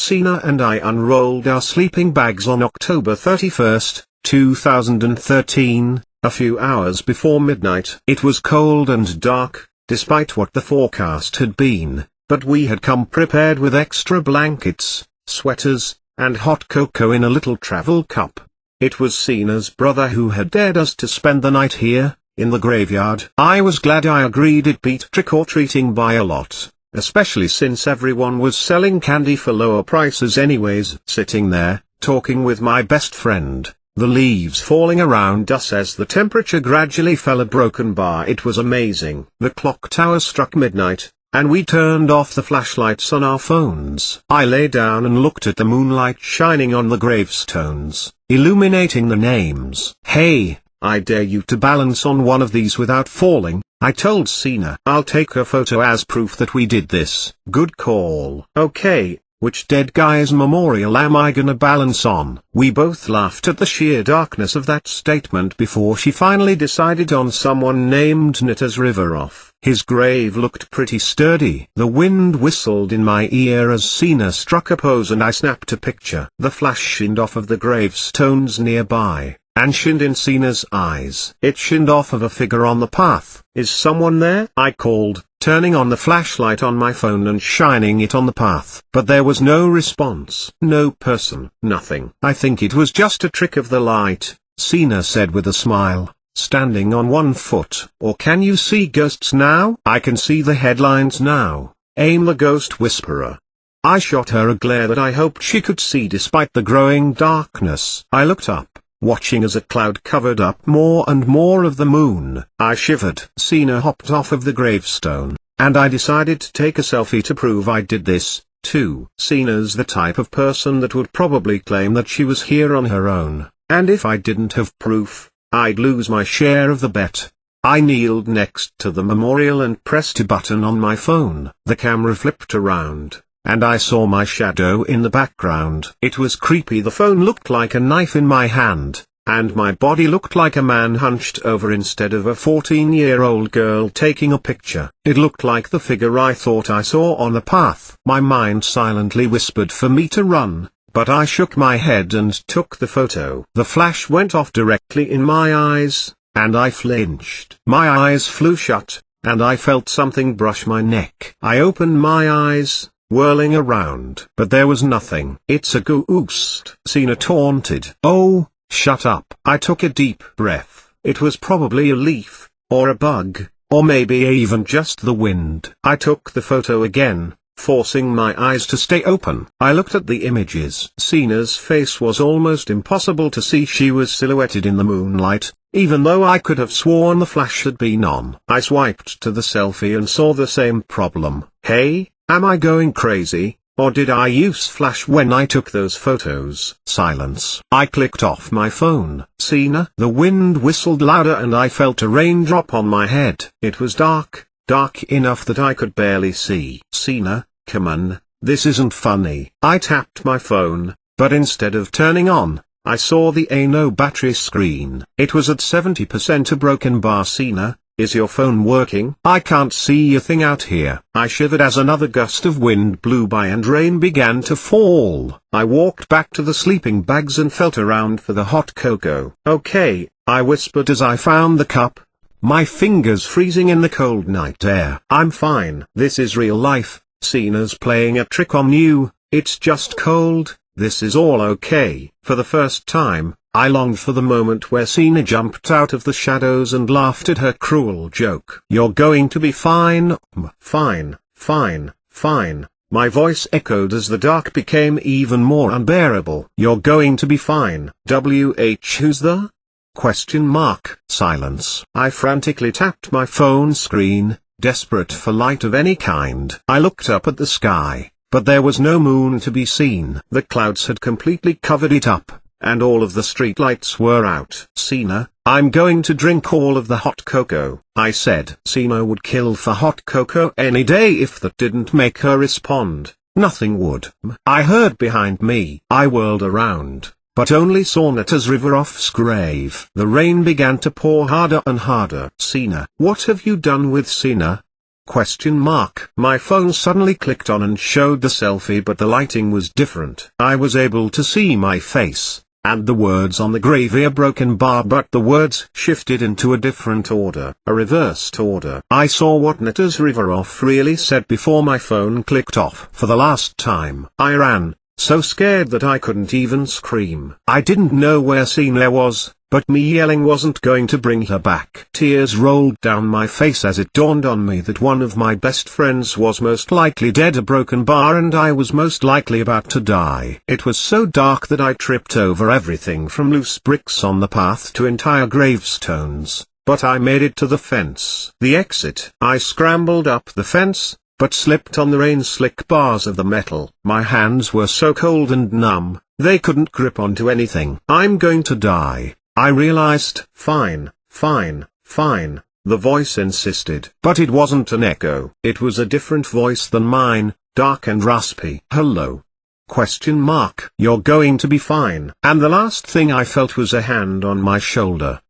Sina and I unrolled our sleeping bags on October 31st, 2013, a few hours before midnight. It was cold and dark, despite what the forecast had been, but we had come prepared with extra blankets, sweaters, and hot cocoa in a little travel cup. It was Sina's brother who had dared us to spend the night here, in the graveyard. I was glad I agreed. It beat trick-or-treating by a lot, especially since everyone was selling candy for lower prices anyways. Sitting there, talking with my best friend, the leaves falling around us as the temperature gradually fell a broken bar. It was amazing. The clock tower struck midnight, and we turned off the flashlights on our phones. I lay down and looked at the moonlight shining on the gravestones, illuminating the names. "Hey, I dare you to balance on one of these without falling," I told Sina. "I'll take a photo as proof that we did this." "Good call." "Okay, which dead guy's memorial am I gonna balance on?" We both laughed at the sheer darkness of that statement before she finally decided on someone named Nitas Riverov. His grave looked pretty sturdy. The wind whistled in my ear as Sina struck a pose and I snapped a picture. The flash shined off of the gravestones nearby, and shined in Sina's eyes. It shined off of a figure on the path. "Is someone there?" I called, turning on the flashlight on my phone and shining it on the path. But there was no response. No person. Nothing. "I think it was just a trick of the light," Sina said with a smile, standing on one foot. "Or can you see ghosts now?" "I can see the headlines now. I'm the ghost whisperer." I shot her a glare that I hoped she could see despite the growing darkness. I looked up, watching as a cloud covered up more and more of the moon. I shivered. Sina hopped off of the gravestone, and I decided to take a selfie to prove I did this, too. Sina's the type of person that would probably claim that she was here on her own, and if I didn't have proof, I'd lose my share of the bet. I kneeled next to the memorial and pressed a button on my phone. The camera flipped around, and I saw my shadow in the background. It was creepy. The phone looked like a knife in my hand, and my body looked like a man hunched over instead of a 14-year-old girl taking a picture. It looked like the figure I thought I saw on the path. My mind silently whispered for me to run, but I shook my head and took the photo. The flash went off directly in my eyes, and I flinched. My eyes flew shut, and I felt something brush my neck. I opened my eyes, whirling around, but there was nothing. "It's a ghost," Sina taunted. "Oh, shut up." I took a deep breath. It was probably a leaf, or a bug, or maybe even just the wind. I took the photo again, forcing my eyes to stay open. I looked at the images. Sina's face was almost impossible to see. She was silhouetted in the moonlight, even though I could have sworn the flash had been on. I swiped to the selfie and saw the same problem. "Hey, am I going crazy, or did I use flash when I took those photos?" Silence. I clicked off my phone. "Sina." The wind whistled louder and I felt a raindrop on my head. It was dark, dark enough that I could barely see. "Sina, come on, this isn't funny." I tapped my phone, but instead of turning on, I saw the no battery screen. It was at 70%, a broken bar. "Sina, is your phone working?" "I can't see a thing out here." I shivered as another gust of wind blew by and rain began to fall. I walked back to the sleeping bags and felt around for the hot cocoa. "Okay," I whispered as I found the cup, my fingers freezing in the cold night air. "I'm fine." "This is real life. Sina's playing a trick on you. It's just cold. This is all okay." For the first time, I longed for the moment where Sina jumped out of the shadows and laughed at her cruel joke. "You're going to be fine." "Fine, fine, fine." My voice echoed as the dark became even more unbearable. "You're going to be fine." Who's the? ? Silence. I frantically tapped my phone screen, desperate for light of any kind. I looked up at the sky, but there was no moon to be seen. The clouds had completely covered it up, and all of the streetlights were out. "Sina, I'm going to drink all of the hot cocoa," I said. Sina would kill for hot cocoa any day. If that didn't make her respond, nothing would. I heard behind me. I whirled around, but only saw Nitas Riverov's grave. The rain began to pour harder and harder. "Sina, what have you done with Sina?" Question mark. My phone suddenly clicked on and showed the selfie, but the lighting was different. I was able to see my face and the words on the gravy broken bar, but the words shifted into a different order, a reversed order. I saw what Natas Riverov really said before my phone clicked off. For the last time, I ran, so scared that I couldn't even scream. I didn't know where Sina was, but me yelling wasn't going to bring her back. Tears rolled down my face as it dawned on me that one of my best friends was most likely dead, a broken bar, and I was most likely about to die. It was so dark that I tripped over everything from loose bricks on the path to entire gravestones, but I made it to the fence. The exit. I scrambled up the fence, but slipped on the rain-slick bars of the metal. My hands were so cold and numb, they couldn't grip onto anything. I'm going to die, I realized. Fine, fine, fine, the voice insisted. But it wasn't an echo. It was a different voice than mine, dark and raspy. Hello? Question mark. You're going to be fine. And the last thing I felt was a hand on my shoulder.